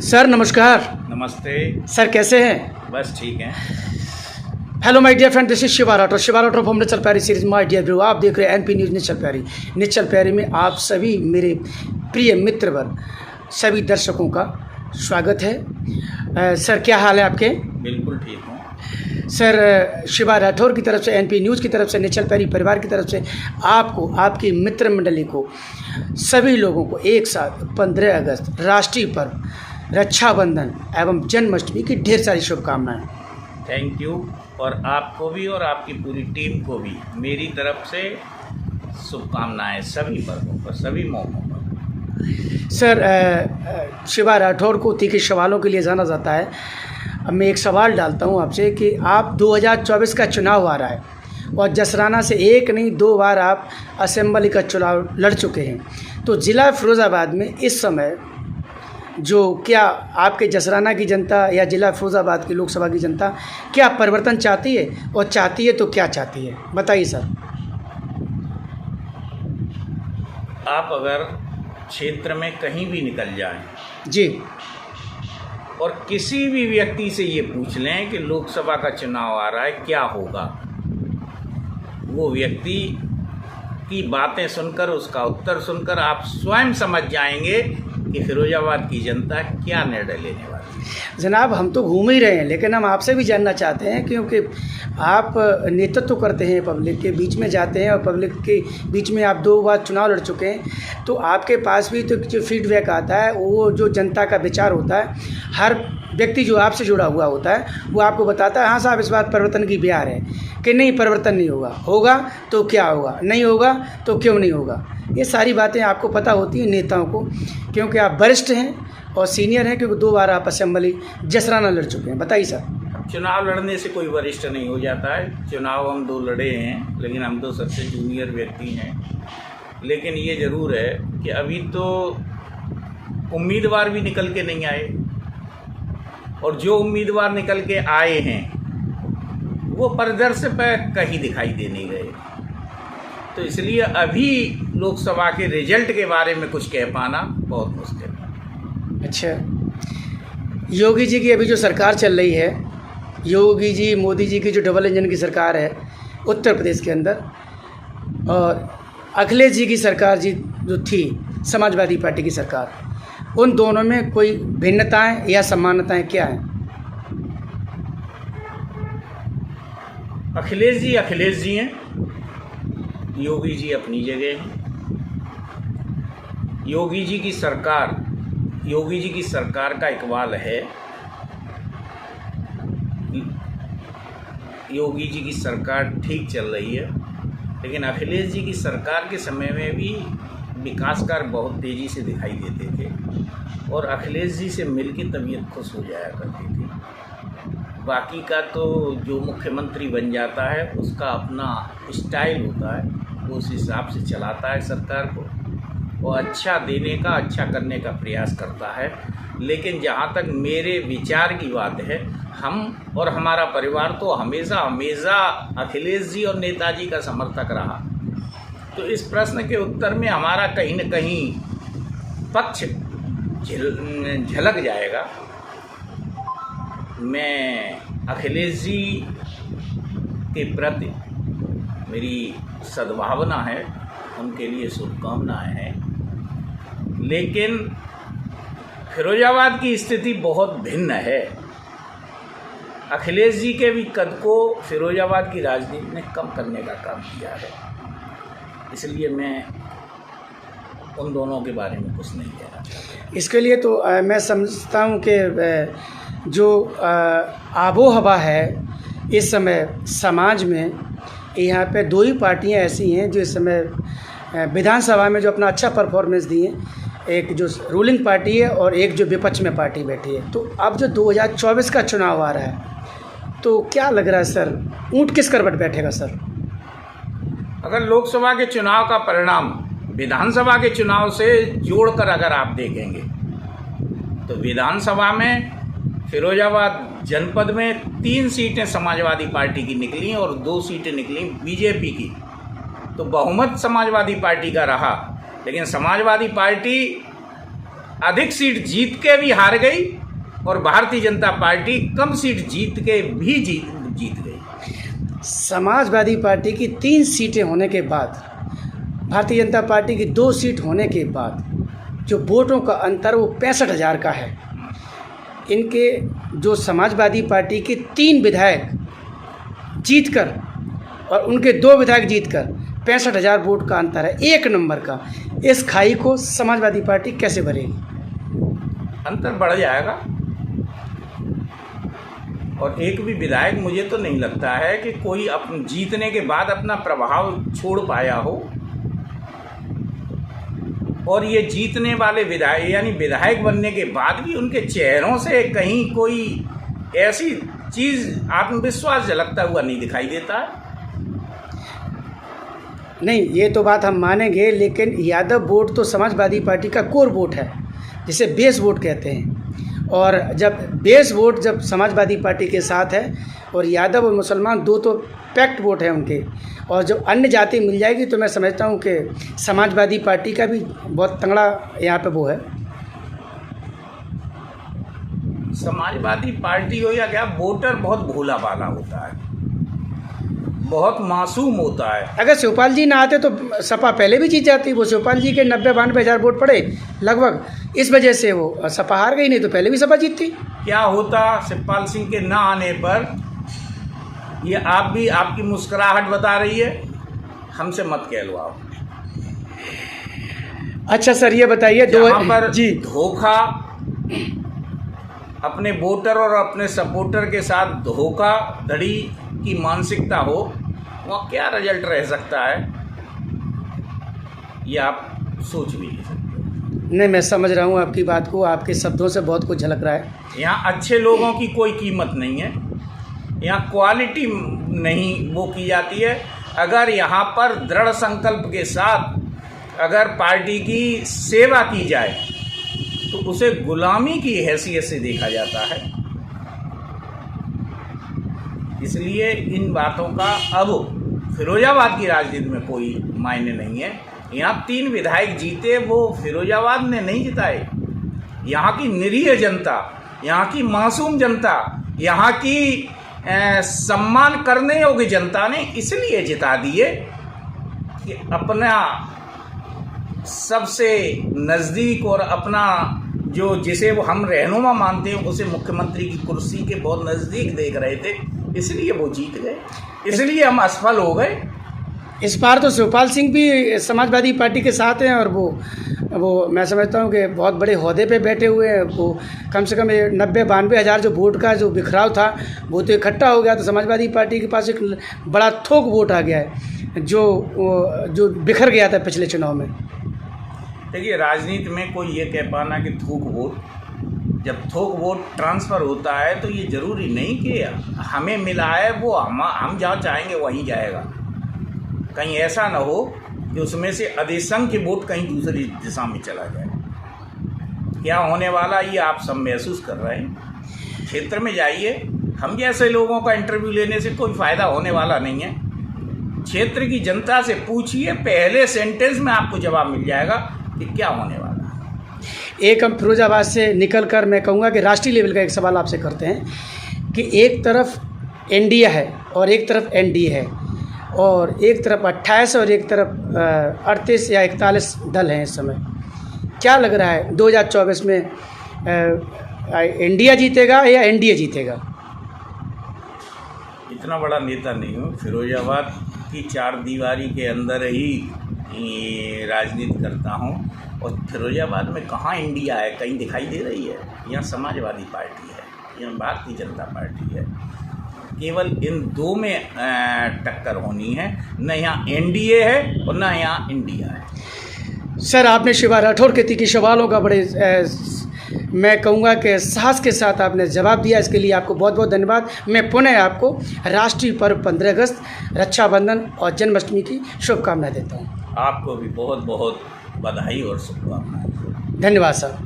Sir नमस्कार। नमस्ते। Sir कैसे हैं? बस ठीक है। Hello my dear friend, this is Shiva Rathore from निश्चल प्यारी सीरीज माय डियर ब्रो। आप देख रहे हैं एनपी न्यूज़ निश्चल प्यारी में आप सभी मेरे प्रिय मित्रवर सभी दर्शकों का स्वागत है। सर क्या हाल है आपके? बिल्कुल ठीक हूँ सर शिवा राठौर की तरफ से, एनपी न्यूज़ की तरफ से, निश्चल प्यारी परिवार की तरफ से आपको, आपकी मित्र मंडली को, सभी लोगों को एक साथ 15 अगस्त राष्ट्रीय पर्व रक्षाबंधन एवं जन्माष्टमी की ढेर सारी शुभकामनाएं। Thank you. और आपको भी और आपकी पूरी टीम को भी मेरी तरफ से शुभकामनाएं सभी पर्वों पर, सभी मौक़ों पर। सर शिवा राठौर को तीखे सवालों के लिए जाना जाता है। अब मैं एक सवाल डालता हूं आपसे कि आप 2024 का चुनाव आ रहा है और जसराना से एक नहीं 2 बार आप असेंबली का चुनाव लड़ चुके हैं। तो ज़िला फिरोज़ाबाद में इस समय जो क्या आपके जसराना की जनता या ज़िला फिरोज़ाबाद की लोकसभा की जनता क्या परिवर्तन चाहती है, और चाहती है तो क्या चाहती है, बताइए सर। आप अगर क्षेत्र में कहीं भी निकल जाएं जी, और किसी भी व्यक्ति से ये पूछ लें कि लोकसभा का चुनाव आ रहा है क्या होगा, वो व्यक्ति की बातें सुनकर, उसका उत्तर सुनकर आप स्वयं समझ जाएंगे कि फिरोजाबाद की जनता क्या निर्णय लेने वाली है। जनाब हम तो घूम ही रहे हैं, लेकिन हम आपसे भी जानना चाहते हैं क्योंकि आप नेतृत्व करते हैं, पब्लिक के बीच में जाते हैं और पब्लिक के बीच में आप 2 बार चुनाव लड़ चुके हैं। तो आपके पास भी तो जो फीडबैक आता है, वो जो जनता का विचार होता है, हर व्यक्ति जो आपसे जुड़ा हुआ होता है वो आपको बताता है हाँ साहब इस बार परिवर्तन की बिहार है, कि नहीं परिवर्तन नहीं होगा, होगा तो क्या होगा, नहीं होगा तो क्यों नहीं होगा। ये सारी बातें आपको पता होती हैं नेताओं को, क्योंकि आप वरिष्ठ हैं और सीनियर हैं, क्योंकि 2 बार आप असेंबली जसराना लड़ चुके हैं। बताइए सर। चुनाव लड़ने से कोई वरिष्ठ नहीं हो जाता है। चुनाव हम 2 लड़े हैं, लेकिन हम तो सबसे जूनियर व्यक्ति हैं। लेकिन ये ज़रूर है कि अभी तो उम्मीदवार भी निकल के नहीं आए, और जो उम्मीदवार निकल के आए हैं वो परिदृश्य पर कहीं दिखाई दे नहीं रहे। तो इसलिए अभी लोकसभा के रिजल्ट के बारे में कुछ कह पाना बहुत मुश्किल है। अच्छा, योगी जी की अभी जो सरकार चल रही है, योगी जी मोदी जी की जो डबल इंजन की सरकार है उत्तर प्रदेश के अंदर, और अखिलेश जी की सरकार जी जो थी समाजवादी पार्टी की सरकार, उन दोनों में कोई भिन्नताएं या समानताएं क्या हैं? अखिलेश जी हैं, योगी जी अपनी जगह हैं। योगी जी की सरकार का इकबाल है। योगी जी की सरकार ठीक चल रही है, लेकिन अखिलेश जी की सरकार के समय में भी विकास कार्य बहुत तेज़ी से दिखाई देते थे, और अखिलेश जी से मिल के तबीयत खुश हो जाया करती थी। बाकी का तो जो मुख्यमंत्री बन जाता है उसका अपना स्टाइल होता है, वो उस हिसाब से चलाता है सरकार को, वो अच्छा देने का, अच्छा करने का प्रयास करता है। लेकिन जहाँ तक मेरे विचार की बात है, हम और हमारा परिवार तो हमेशा अखिलेश जी और नेताजी का समर्थक रहा। तो इस प्रश्न के उत्तर में हमारा कहीं न कहीं पक्ष झलक जाएगा। मैं अखिलेश जी के प्रति मेरी सद्भावना है, उनके लिए शुभकामनाएं हैं। लेकिन फिरोजाबाद की स्थिति बहुत भिन्न है। अखिलेश जी के भी कद को फिरोजाबाद की राजनीति ने कम करने का काम किया है, इसलिए मैं उन दोनों के बारे में कुछ नहीं कहना चाहता। इसके लिए तो मैं समझता हूँ कि जो आबो हवा है इस समय समाज में, यहाँ पे 2 ही पार्टियाँ ऐसी हैं जो इस समय विधानसभा में जो अपना अच्छा परफॉर्मेंस दी है, एक जो रूलिंग पार्टी है और एक जो विपक्ष में पार्टी बैठी है। तो अब जो 2024 का चुनाव आ रहा है, तो क्या लग रहा है सर, ऊँट किस करवट बैठेगा सर? अगर लोकसभा के चुनाव का परिणाम विधानसभा के चुनाव से जोड़कर अगर आप देखेंगे, तो विधानसभा में फिरोजाबाद जनपद में 3 सीटें समाजवादी पार्टी की निकली और 2 सीटें निकली बीजेपी की। तो बहुमत समाजवादी पार्टी का रहा, लेकिन समाजवादी पार्टी अधिक सीट जीत के भी हार गई और भारतीय जनता पार्टी कम सीट जीत के भी जीत गई। समाजवादी पार्टी की 3 सीटें होने के बाद, भारतीय जनता पार्टी की 2 सीट होने के बाद जो वोटों का अंतर वो 65,000 का है। इनके जो समाजवादी पार्टी के 3 विधायक जीतकर और उनके 2 विधायक जीतकर 65,000 वोट का अंतर है, 1 नंबर का। इस खाई को समाजवादी पार्टी कैसे भरेगी? अंतर बढ़ जाएगा और एक भी विधायक मुझे तो नहीं लगता है कि कोई जीतने के बाद अपना प्रभाव छोड़ पाया हो। और ये जीतने वाले विधायक यानी विधायक बनने के बाद भी उनके चेहरों से कहीं कोई ऐसी चीज़ आत्मविश्वास झलकता हुआ नहीं दिखाई देता है। नहीं, ये तो बात हम मानेंगे, लेकिन यादव वोट तो समाजवादी पार्टी का कोर वोट है, जिसे बेस वोट कहते हैं। और जब बेस वोट जब समाजवादी पार्टी के साथ है और यादव और मुसलमान 2 तो पैक्ट वोट है उनके, और जब अन्य जाति मिल जाएगी तो मैं समझता हूँ कि समाजवादी पार्टी का भी बहुत तगड़ा यहाँ पे वो है। समाजवादी पार्टी हो या क्या, वोटर बहुत भोला भाला होता है, बहुत मासूम होता है। अगर शिवपाल जी ना आते तो सपा पहले भी जीत जाती। वो शिवपाल जी के 90-92 हज़ार वोट पड़े लगभग, इस वजह से वो सपा हार गई, नहीं तो पहले भी सपा जीतती। क्या होता शिवपाल सिंह के ना आने पर? ये आप भी, आपकी मुस्कुराहट बता रही है, हमसे मत कहलवाओ। अच्छा सर, ये बताइए जहाँ पर जी धोखा, अपने वोटर और अपने सपोर्टर के साथ धोखाधड़ी की मानसिकता हो, वहाँ क्या रिजल्ट रह सकता है, ये आप सोच भी नहीं सकते। नहीं, मैं समझ रहा हूँ आपकी बात को, आपके शब्दों से बहुत कुछ झलक रहा है। यहाँ अच्छे लोगों की कोई कीमत नहीं है, यहाँ क्वालिटी नहीं वो की जाती है। अगर यहाँ पर दृढ़ संकल्प के साथ अगर पार्टी की सेवा की जाए तो उसे गुलामी की हैसियत से देखा जाता है। इसलिए इन बातों का अब फिरोजाबाद की राजनीति में कोई मायने नहीं है। यहाँ 3 विधायक जीते, वो फिरोजाबाद ने नहीं जिताए। यहाँ की निरीह जनता, यहाँ की मासूम जनता, यहाँ की सम्मान करने योग्य जनता ने इसलिए जिता दिए कि अपना सबसे नज़दीक और अपना जो जिसे वो हम रहनुमा मानते हैं उसे मुख्यमंत्री की कुर्सी के बहुत नज़दीक देख रहे थे, इसलिए वो जीत गए, इसलिए हम असफल हो गए। इस बार तो शिवपाल सिंह भी समाजवादी पार्टी के साथ हैं और वो मैं समझता हूँ कि बहुत बड़े ओहदे पे बैठे हुए हैं। वो कम से कम 90-92 हज़ार जो वोट का जो बिखराव था वो तो इकट्ठा हो गया, तो समाजवादी पार्टी के पास एक बड़ा थोक वोट आ गया है जो बिखर गया था पिछले चुनाव में। देखिए, राजनीति में कोई ये कह पाना कि थोक वोट, जब थोक वोट ट्रांसफ़र होता है तो ये ज़रूरी नहीं कि हमें मिला है वो हम जहाँ चाहेंगे वहीं जाएगा। कहीं ऐसा ना हो कि उसमें से अधिसंख्य वोट कहीं दूसरी दिशा में चला जाए। क्या होने वाला ये आप सब महसूस कर रहे हैं। क्षेत्र में जाइए, हम जैसे लोगों का इंटरव्यू लेने से कोई फ़ायदा होने वाला नहीं है। क्षेत्र की जनता से पूछिए, पहले सेंटेंस में आपको जवाब मिल जाएगा कि क्या होने वाला है। एक हम फिरोजाबाद से निकल कर मैं कहूँगा कि राष्ट्रीय लेवल का एक सवाल आपसे करते हैं कि एक तरफ एनडीए है और एक तरफ एनडीए है, और एक तरफ 28 और एक तरफ 38 या 41 दल हैं इस समय। क्या लग रहा है 2024 में इंडिया जीतेगा या एनडीए जीतेगा? इतना बड़ा नेता नहीं हूँ, फिरोजाबाद की 4 दीवारी के अंदर ही राजनीति करता हूँ, और फिरोजाबाद में कहाँ इंडिया है कहीं दिखाई दे रही है? यहाँ समाजवादी पार्टी है, यहाँ भारतीय जनता पार्टी है। केवल इन 2 में टक्कर होनी है, न यहाँ एनडीए है और न यहाँ इंडिया है। सर, आपने शिवा राठौर के तीखी सवालों का बड़े मैं कहूँगा कि साहस के साथ आपने जवाब दिया, इसके लिए आपको बहुत बहुत धन्यवाद। मैं पुनः आपको राष्ट्रीय पर्व 15 अगस्त, रक्षाबंधन और जन्माष्टमी की शुभकामनाएं देता हूँ। आपको भी बहुत बहुत बधाई और शुभकामनाएं। धन्यवाद सर।